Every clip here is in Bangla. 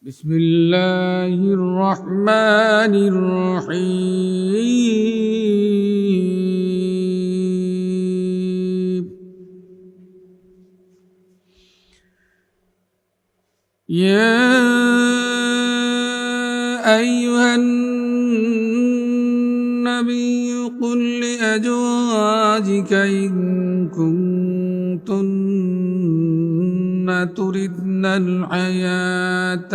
بسم الله الرحمن الرحيم يا أيها النبي قل لأزواجك إن كنتن تردن الحياة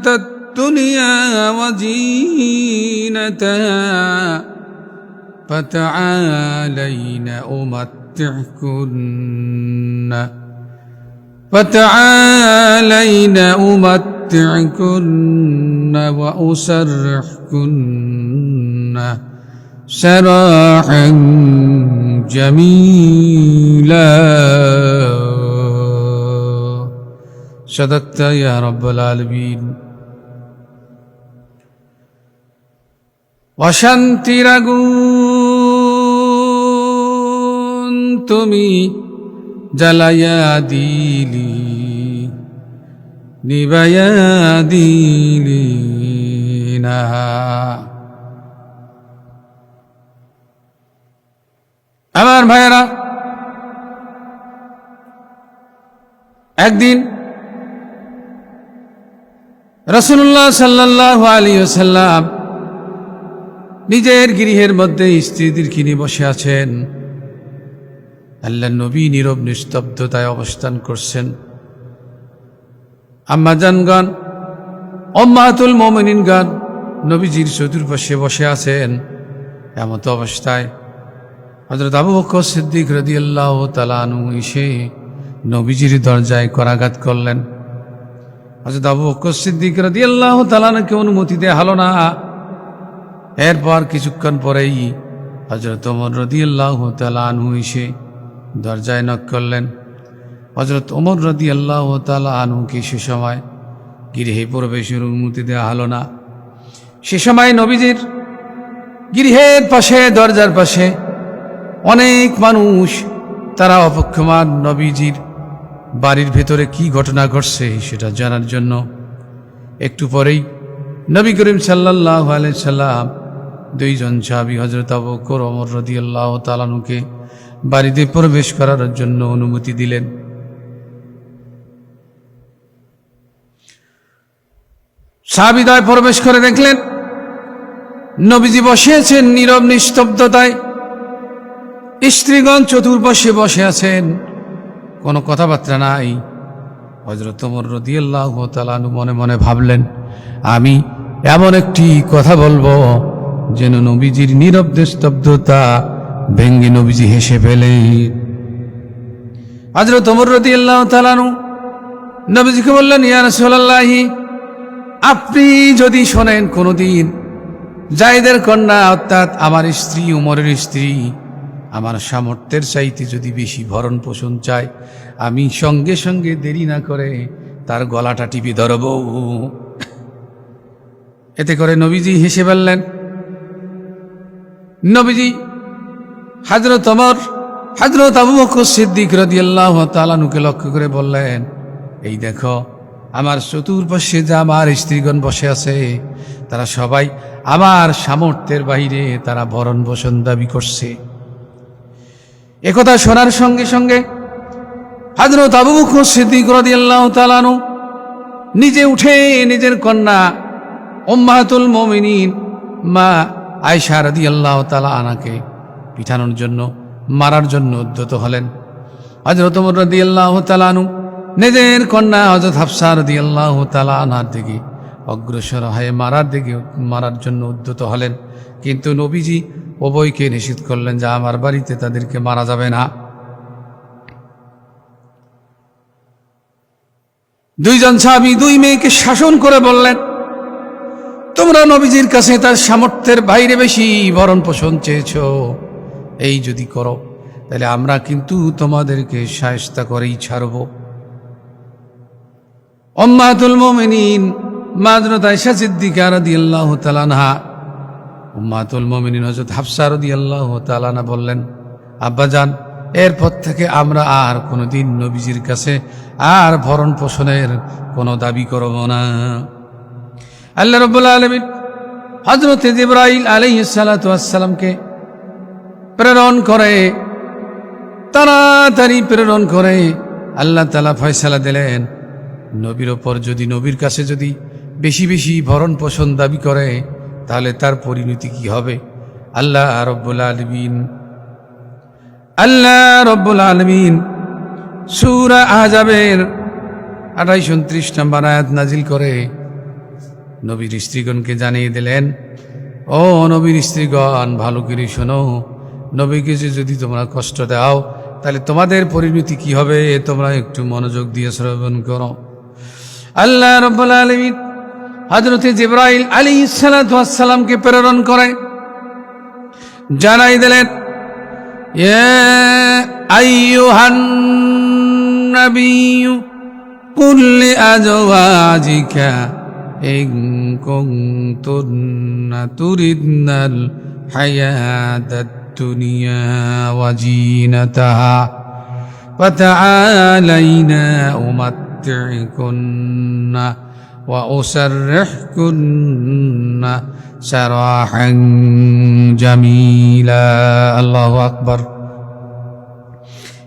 الدنيا وزينتها فتعالين أمتعكن وأسرحكن سراحا جميلا صدقت يا رب العالمين অশান্তির আগুন তুমি জ্বালায়া দিলি নিভায়া দিলি না। আমার ভাইয়েরা, একদিন রাসূলুল্লাহ সাল্লাল্লাহু আলাইহি ওয়াসাল্লাম নিজের গৃহের মধ্যে স্ত্রীদেরকে নিয়ে বসে আছেন। আল্লাহর নবী নীরব নিস্তব্ধতায় অবস্থান করছেন। আম্মাজানগণ, উম্মাহাতুল মুমিনিনগণ নবীজির চতুর্পাশে বসে আছেন। এমত অবস্থায় হযরত আবু বকর সিদ্দিক রাদিয়াল্লাহু তাআলা আনহু এসে নবীজির দরজায় করাঘাত করলেন। হযরত আবু বকর সিদ্দিক রাদিয়াল্লাহু তাআলা আনহুকে অনুমতি দেয়া হলো না। এরপর কিছুক্ষণ পরেই হযরত ওমর রাদিয়াল্লাহু তাআলা আনহু এসে দরজায় নক করলেন। হযরত ওমর রাদিয়াল্লাহু তাআলা আনহুকে সে সময় গৃহে প্রবেশের অনুমতি দেওয়া হলো না। সে সময় নবীজির গৃহের পাশে, দরজার পাশে অনেক মানুষ, তারা অপেক্ষমান নবীজির বাড়ির ভেতরে কি ঘটনা ঘটছে সেটা জানার জন্য। একটু পরেই নবী করিম সাল্লাল্লাহু আলাইহি সাল্লাম দুইজন সাহাবী হযরত আবু বকর ওমর রাদিয়াল্লাহু তাআলা আনহুকে বাড়িতে প্রবেশ করার জন্য অনুমতি দিলেন। সাহাবীদ্বয় প্রবেশ করে দেখলেন নবীজি বসে আছেন নীরব নিস্তব্ধতায়। স্ত্রীগণ চতুর্পাশে বসে আছেন, কোনো কথাবার্তা নাই। হযরত ওমর রাদিয়াল্লাহু তাআলা আনহু মনে মনে ভাবলেন, আমি এমন একটি কথা বলবো যেন নবীজির নীরব নিস্তব্ধতা ভেঙ্গে নবীজি হেসে ফেলে। হযরত ওমর রাদিয়াল্লাহু তাআলা আনহু নবীজিকে বললেন, ইয়া রাসূলুল্লাহ, আপনি যদি শোনেন কোনদিন যায়েদের কন্যা অর্থাৎ আমার স্ত্রী, ওমরের স্ত্রী, আমার সামর্থ্যের চাইতে যদি বেশি ভরণ পোষণ চায়, আমি সঙ্গে সঙ্গে দেরি না করে তার গলাটা টিপে ধরব। এতে করে নবীজি হেসে বললেন। নবীজি হযরত ওমর, হযরত আবু বকর সিদ্দিক রাদিয়াল্লাহু তাআলা আনহুকে লক্ষ্য করে বললেন, এই দেখো আমার চতুর্পাশে যা আমার স্ত্রীগণ বসে আছে, তারা সবাই আমার সামর্থ্যের বাইরে তারা ভরণ পোষণ দাবি করছে। একথা শোনার সঙ্গে সঙ্গে হযরত আবু বকর সিদ্দিক রাদিয়াল্লাহু তাআলা আনহু নিজে উঠে নিজের কন্যা উম্মাহাতুল মুমিনিন মা আয়েশা রাদিয়াল্লাহু তাআলা আনহাকে পিটানোর জন্য, মারার জন্য উদ্যত হলেন। হযরত ওমর রাদিয়াল্লাহু তাআলা আনহু নিজের কন্যা হযরত হাফসা রাদিয়াল্লাহু তাআলা আনহার দিকে অগ্রসর হয়ে মারার জন্য উদ্যত হলেন। কিন্তু নবীজি উভয়কে নিষেধ করলেন যে আমার বাড়িতে তাদেরকে মারা যাবে না। দুইজন সাহাবী দুই মেয়েকে শাসন করে বললেন, তোমরা নবীজির কাছে তার সামর্থ্যের বাইরে বেশি ভরণ পোষণ চেয়েছো, এই যদি করো তাহলে আমরা কিন্তু তোমাদেরকে শায়েস্তা করেই ছাড়ব। উম্মাহাতুল মুমিনিন মা হযরত আয়েশা সিদ্দিকা রাদিয়াল্লাহু তাআলা আনহা উম্মাতুল মুমিনিন হযরত হাফসা রাদিয়াল্লাহু তাআলা আনহা বললেন, আব্বাজান, এরপর থেকে আমরা আর কোনোদিন নবীজির কাছে আর ভরণ পোষণের কোনো দাবি করব না। আল্লাহ রাব্বুল আলামিন হযরত জিবরাইল আলাইহিস সালাতু ওয়াস সালামকে প্রেরণ করে, তাড়াতাড়ি প্রেরণ করে আল্লাহ তাআলা ফয়সালা দিলেন, নবীর ওপর যদি, নবীর কাছে যদি বেশি বেশি ভরণ পোষণ দাবি করে তাহলে তার পরিণতি কি হবে। আল্লাহ রব্বুল আলামিন সূরা আহজাবের 28-29 নম্বর আয়াত নাজিল করে নবীর স্ত্রীগণকে জানিয়ে দিলেন, ও নবীর স্ত্রীগণ, ভালো করে শোনো, নবীকে যদি তোমরা কষ্ট দাও তাহলে তোমাদের পরিণতি কি হবে, তোমরা একটু মনোযোগ দিয়ে শ্রবণ করো। আল্লাহ রাব্বুল আলামিন হযরত জিবরাইল আলাইহিস সালাতু ওয়াস সালামকে প্রেরণ করে জানাই দিলেন, ইয়া আইয়ুহান নাবিয়্যু কুল লিআজওয়াজিকা ইন কুনতুন্না তুরিদনাল হায়াতাদ দুনিয়া ওয়া জিনাতাহা ফাতাআলাইনা উমাত্তি'কুন্না ওয়া উসাররিহকুন্না সারাহান জামিলা। আল্লাহু আকবার।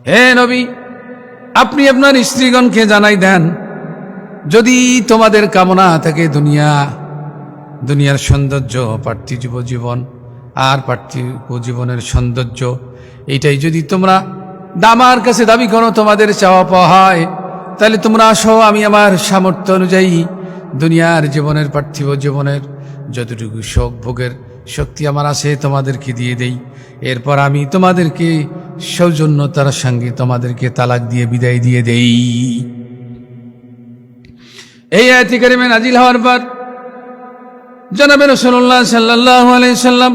হে নবী, আপনি আপনার স্ত্রীগণকে জানাই দেন, যদি তোমাদের কামনা থাকে দুনিয়ার সৌন্দর্য, পার্থিব জীবন আর পার্থিব জীবনের সৌন্দর্য, এইটাই যদি তোমরা আমার কাছে দাবি করো, তোমাদের চাওয়া পাওয়া হয়, তাহলে তোমরা আসো, আমি আমার সামর্থ্য অনুযায়ী দুনিয়ার জীবনের, পার্থিব জীবনের যতটুকু শোক ভোগের শক্তি আমার আছে তোমাদেরকে দিয়ে দেই। এরপর আমি তোমাদেরকে সৌজন্যতার সঙ্গে তোমাদেরকে তালাক দিয়ে বিদায় দিয়ে দেই। এই আয়াত কারিমা নাজিল হওয়ার পর জনাবে রাসূলুল্লাহ সাল্লাল্লাহু আলাইহি সাল্লাম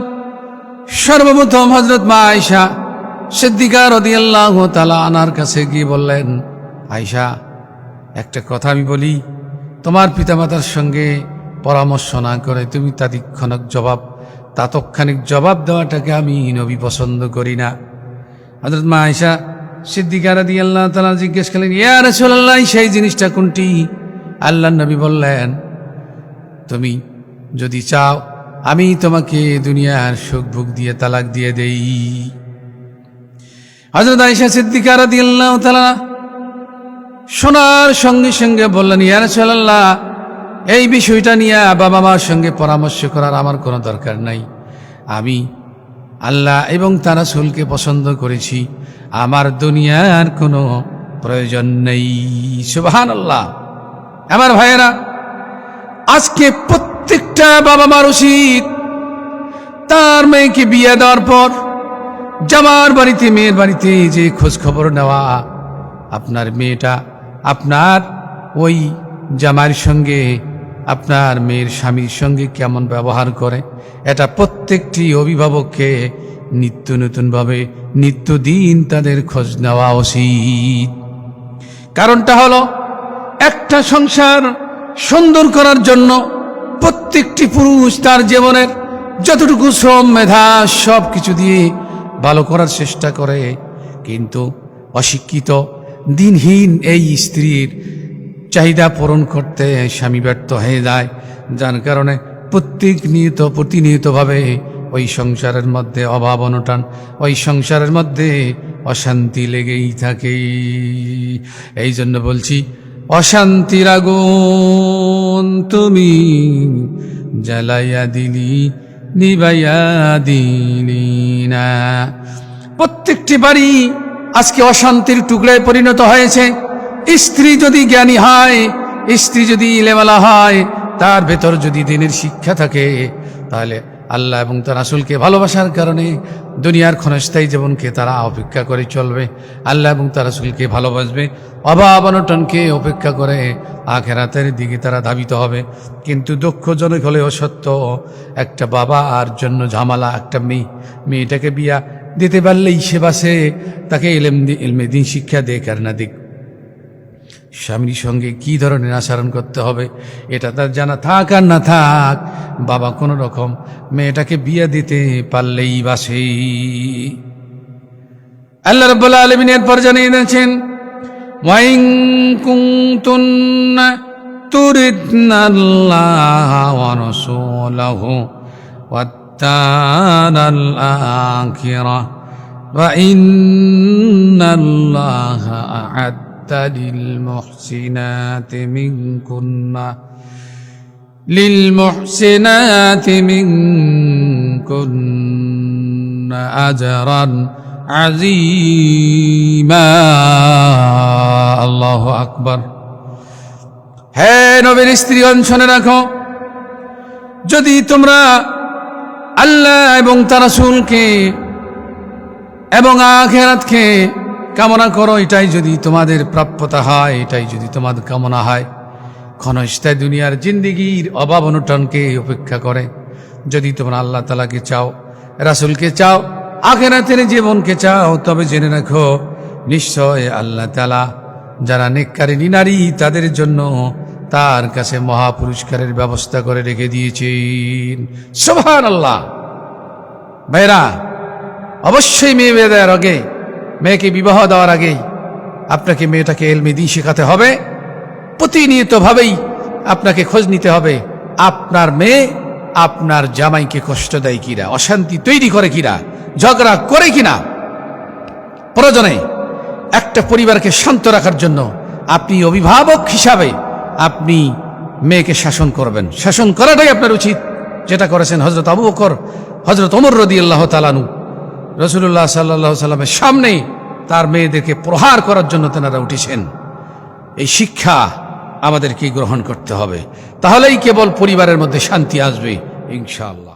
সর্বপ্রথম হযরত মা আয়েশা সিদ্দিকা রাদিয়াল্লাহু তাআলা আনহার কাছে গিয়ে বললেন, আয়েশা, একটা কথা আমি বলি, তোমার পিতামাতার সঙ্গে পরামর্শ না করে তুমি তাৎক্ষণিক জবাব দেওয়াটাকে আমি নবী পছন্দ করি না। হযরত মা আয়েশা সিদ্দিকা রাদিয়াল্লাহু তাআলা জিজ্ঞেস করলেন, ইয়া রাসূলুল্লাহ, সেই জিনিসটা কোনটি? আল্লাহর নবী বললেন, তুমি যদি চাও আমি তোমাকে দুনিয়ার সুখ ভোগ দিয়ে তালাক দিয়ে দেই। হযরত আয়েশা সিদ্দিকা রাদিয়াল্লাহু তাআলা শোনার সঙ্গে সঙ্গে বললেন, ইয়া রাসূলুল্লাহ, এই বিষয়টা নিয়ে বাবা মার সঙ্গে পরামর্শ করার আমার কোনো দরকার নাই। আমি আল্লাহ এবং তার রাসূলকে পছন্দ করেছি, আমার দুনিয়ার কোনো প্রয়োজন নেই। সুবহানাল্লাহ। আমার ভাইয়েরা, আজকে প্রত্যেকটা বাবা মার উচিত তার মেয়েকে বিয়ে দেওয়ার পর জামার বাড়িতে, মেয়ের বাড়িতে যে খোঁজ খবর নেওয়া, আপনার মেয়েটা আপনার ওই জামার সঙ্গে, আপনার মেয়ের স্বামীর সঙ্গে কেমন ব্যবহার করে, এটা প্রত্যেকটি অভিভাবককে নিত্য নতুনভাবে নিত্যদিন তাদের খোঁজ নেওয়া উচিত। কারণটা হলো, একটা সংসার সুন্দর করার জন্য প্রত্যেকটি পুরুষ তার জীবনের যতটুকু শ্রম মেধা সব কিছু দিয়ে ভালো করার চেষ্টা করে, কিন্তু অশিক্ষিত দিনহীন এই স্ত্রীর চাহিদা পূরণ করতে স্বামী ব্যর্থ হয়ে যায়, যার কারণে প্রতিনিয়তভাবে ওই সংসারের মধ্যে অভাব অনটন, ওই সংসারের মধ্যে অশান্তি লেগেই থাকে। এই জন্য বলছি, অশান্তির আগুন তুমি জ্বালাইয়া দিলি, নিবাইয়া দিলি না। প্রত্যেকটি বাড়ি আজকে অশান্তির টুকরায় পরিণত হয়েছে। স্ত্রী যদি জ্ঞানী হয়, স্ত্রী যদি ইলেমালা হয়, তার ভেতর যদি দিনের শিক্ষা থাকে, তাহলে আল্লাহ এবং তার রাসূলকে ভালোবাসার কারণে দুনিয়ার ক্ষণস্থায়ী জীবনকে তারা অপেক্ষা করে চলবে, আল্লাহ এবং তার রাসূলকে ভালোবাসবে, অভাব অনটনকে উপেক্ষা করে আখিরাতের দিকে তারা ধাবিত হবে। কিন্তু দুঃখজনক হলেও সত্য, একটা বাবা আর জন্য ঝামেলা, একটা মেয়েটাকে বিয়া দিতে পারলেই সে বাসে, তাকে ইলমে দিন শিক্ষা দেখ আর না দিক, স্বামীর সঙ্গে কি ধরনের আচরণ করতে হবে এটা তার জানা থাক আর না থাক, বাবা কোনো রকম মেয়েটাকে বিয়ে দিতে পারলেই বাসে। আল্লাহ রাব্বুল আলামিন এরপর জানিয়ে দিয়েছেন, ওয়াইন কুনতুন্না তুরিদনাল্লাহা ওয়া রাসূলাহু ওয়াত-দারাল আখিরাহ ওয়া ইন্নাল্লাহা আ'আদ্দা লিল-মুহসিনাতি মিনকুন্না আজরান আযীমা। আল্লাহু আকবার। হে নবীর স্ত্রীগণ, শুনে রাখো, যদি তোমরা আল্লাহ এবং তার রাসূলকে এবং আখিরাতকে কামনা করো, এটাই যদি তোমাদের প্রাপ্যতা হয়, এটাই যদি তোমাদের কামনা হয়, ক্ষণস্থায়ী দুনিয়ার জিন্দেগির অভাব অনটনকে উপেক্ষা করে যদি তোমরা আল্লাহ তাআলাকে চাও, রাসূলকে চাও, আখিরাতের জীবনকে চাও, তবে জেনে রাখো নিশ্চয় আল্লাহ তাআলা যারা নেককারিনী নারী তাদের জন্য তার কাছে মহা পুরস্কারের ব্যবস্থা করে রেখে দিয়েছেন। সুবহানাল্লাহ। ভাইরা, অবশ্যই মেয়ে বিয়ে দেওয়ার আগে, মেয়েকে বিবাহ দেওয়ার আগেই আপনাকে মেয়েটাকে ইলমে দ্বীন শেখাতে হবে। প্রতিনিয়তভাবেই আপনাকে খোঁজ নিতে হবে আপনার মেয়ে আপনার জামাইকে কষ্ট দেয় কিনা, অশান্তি তৈরি করে কিনা, ঝগড়া করে কিনা। প্রয়োজনে একটা পরিবারকে শান্ত রাখার জন্য আপনি অভিভাবক হিসাবে আপনি মেয়েকে শাসন করবেন। শাসন করাটাই আপনার উচিত, যেটা করেছেন হযরত আবু বকর, হযরত ওমর রাদিয়াল্লাহু তাআলা আনহু। রাসূলুল্লাহ সাল্লাল্লাহু আলাইহি সাল্লামের সামনে তার মেয়েদেরকে প্রহার করার জন্য তেনারা উঠেছেন। এই শিক্ষা আমাদেরকে গ্রহণ করতে হবে, তাহলেই কেবল পরিবারের মধ্যে শান্তি আসবে ইনশাআল্লাহ।